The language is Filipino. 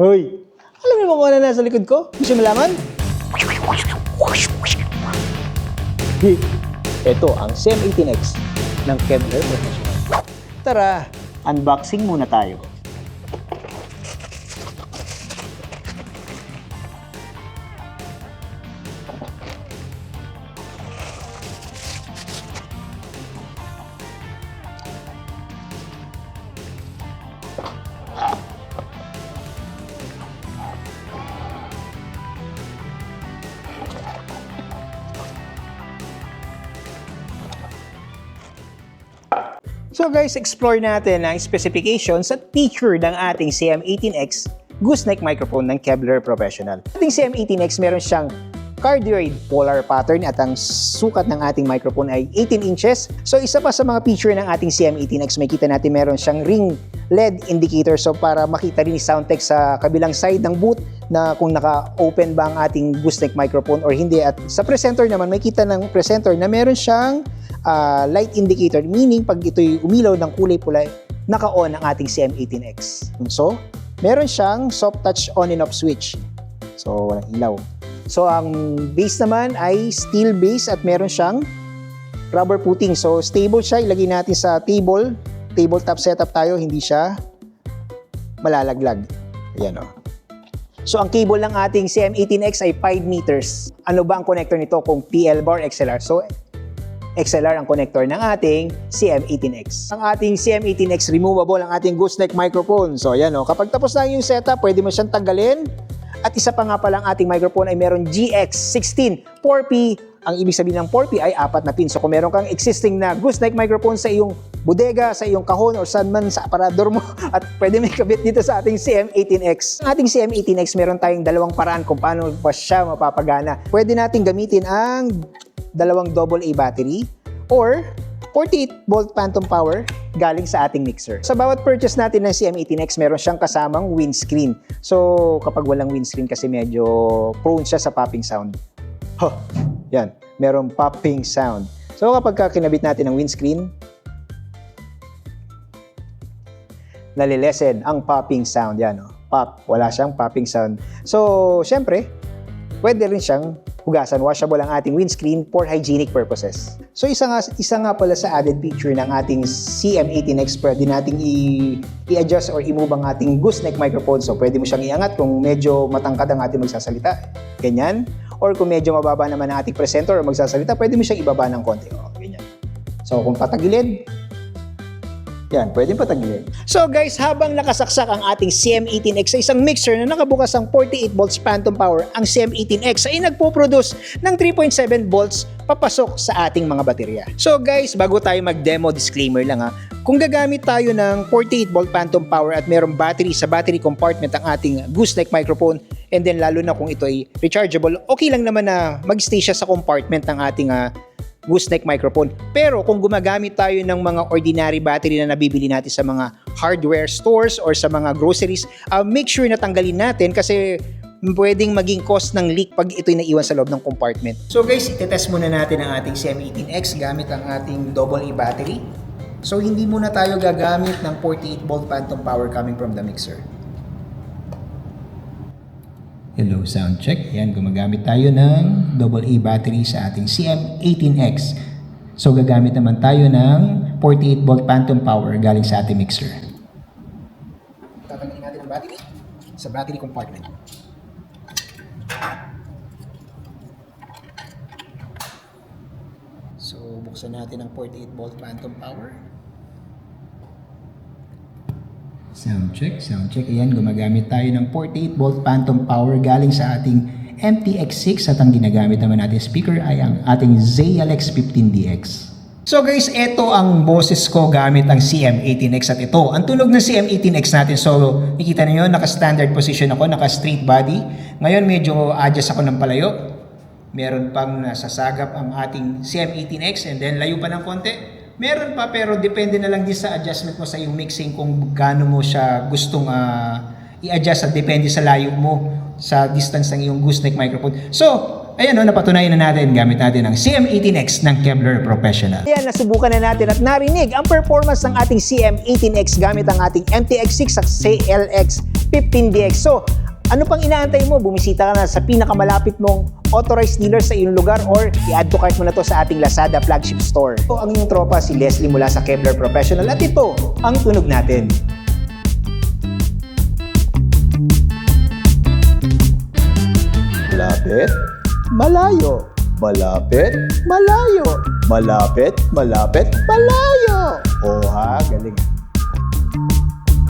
Hoy! Alam mo kung ano nasa likod ko? Gusto mo malaman? Ito ang CM18X ng Kevlar Professional. Tara, unboxing muna tayo. So guys, explore natin ang specifications at feature ng ating CM18X gooseneck microphone ng Kevlar Professional. Ating CM18X meron siyang cardioid polar pattern at ang sukat ng ating microphone ay 18 inches. So isa pa sa mga feature ng ating CM18X, makita natin meron siyang ring LED indicator, so para makita rin ni Soundtech sa kabilang side ng booth na kung naka-open ba ang ating gooseneck microphone or hindi. At sa presenter naman, makita ng presenter na meron siyang light indicator, meaning pag ito'y umilaw ng kulay pula, naka-on ang ating CM18X. So, meron siyang soft touch on and off switch. So, walang ilaw. So, ang base naman ay steel base at meron siyang rubber footing. So, stable siya. Ilagay natin sa tabletop setup tayo, hindi siya malalaglag. Ayan o. So, ang cable ng ating CM18X ay 5 meters. Ano ba ang connector nito kung PL bar XLR? So, XLR ang connector ng ating CM18X. Ang ating CM18X removable ang ating gooseneck microphone. So, ayan o. Kapag tapos na yung setup, pwede mo siyang tanggalin. At isa pa nga palang ating microphone ay meron GX16 4P. Ang ibig sabihin ng 4P ay 4 na pin. So kung meron kang existing na gooseneck microphone sa iyong bodega, sa iyong kahon, or saan man sa aparador mo, at pwede may kabit dito sa ating CM18X. Ang ating CM18X meron tayong dalawang paraan kung paano pa siya mapapagana. Pwede natin gamitin ang dalawang AA battery or 48 volt phantom power galing sa ating mixer. Sa bawat purchase natin ng CM18X, meron siyang kasamang windscreen. So, kapag walang windscreen kasi medyo prone siya sa popping sound. Huh, yan, merong popping sound. So, kapag kinabit natin ang windscreen, nalilesen ang popping sound. Yan, oh. Pop, wala siyang popping sound. So, syempre, pwede rin siyang hugasan, washable ang ating windscreen for hygienic purposes. So isa nga pala sa added feature ng ating CM18X, pwede nating i-adjust or i-move ang ating gooseneck microphone. So pwede mo siyang iangat kung medyo matangkad ang ating magsasalita. Ganyan. Or kung medyo mababa naman ang ating presenter o magsasalita, pwede mo siyang ibaba ng konti. O, ganyan. So kung patagilid, yan, pwedeng patagilid. So guys, habang nakasaksak ang ating CM18X sa isang mixer na nakabukas ang 48 volts phantom power, ang CM18X ay nagpo-produce ng 3.7 volts papasok sa ating mga baterya. So guys, bago tayo mag-demo, disclaimer lang ha. Kung gagamit tayo ng 48 volt phantom power at mayroong battery sa battery compartment ang ating gooseneck microphone, and then lalo na kung ito ay rechargeable, okay lang naman na mag-stay siya sa compartment ng ating gooseneck microphone. Pero kung gumagamit tayo ng mga ordinary battery na nabibili natin sa mga hardware stores or sa mga groceries, make sure na tanggalin natin kasi pwedeng maging cause ng leak pag ito'y naiwan sa loob ng compartment. So guys, itetest muna natin ang ating CM18X gamit ang ating AA battery. So hindi muna tayo gagamit ng 48 volt phantom power coming from the mixer. Hello, sound check. Yan, gumagamit tayo ng AA battery sa ating CM18X. So, gagamit naman tayo ng 48 volt phantom power galing sa ating mixer. Tatanggalin natin ang battery sa battery compartment. So, buksan natin ang 48 volt phantom power. Sound check, sound check. Ayan, gumagamit tayo ng 48 volt phantom power galing sa ating MTX6 at ang ginagamit naman natin speaker ay ang ating ZLX15DX. So guys, ito ang boses ko gamit ang CM18X at ito ang tunog ng CM18X natin. So, nakita niyo, naka-standard position ako, naka-straight body. Ngayon, medyo adjust ako ng palayo. Meron pang nasasagap ang ating CM18X and then layo pa ng konti. Meron pa pero depende na lang din sa adjustment mo sa iyong mixing kung gaano mo siya gustong i-adjust at depende sa layo mo sa distance ng iyong gooseneck microphone. So, ayan o, napatunayan na natin gamit natin ang CM18X ng Kevlar Professional. Ayan, nasubukan na natin at narinig ang performance ng ating CM18X gamit ang ating MTX6 at CLX 15DX. So, ano pang inaantay mo? Bumisita ka na sa pinakamalapit mong authorized dealer sa iyong lugar or i-add to cart mo na to sa ating Lazada flagship store. Ito ang inyong tropa, si Leslie mula sa Kevlar Professional at ito ang tunog natin. Malapit, malayo. Malapit, malayo. Malapit, malapit, malayo. Oh ha, galing.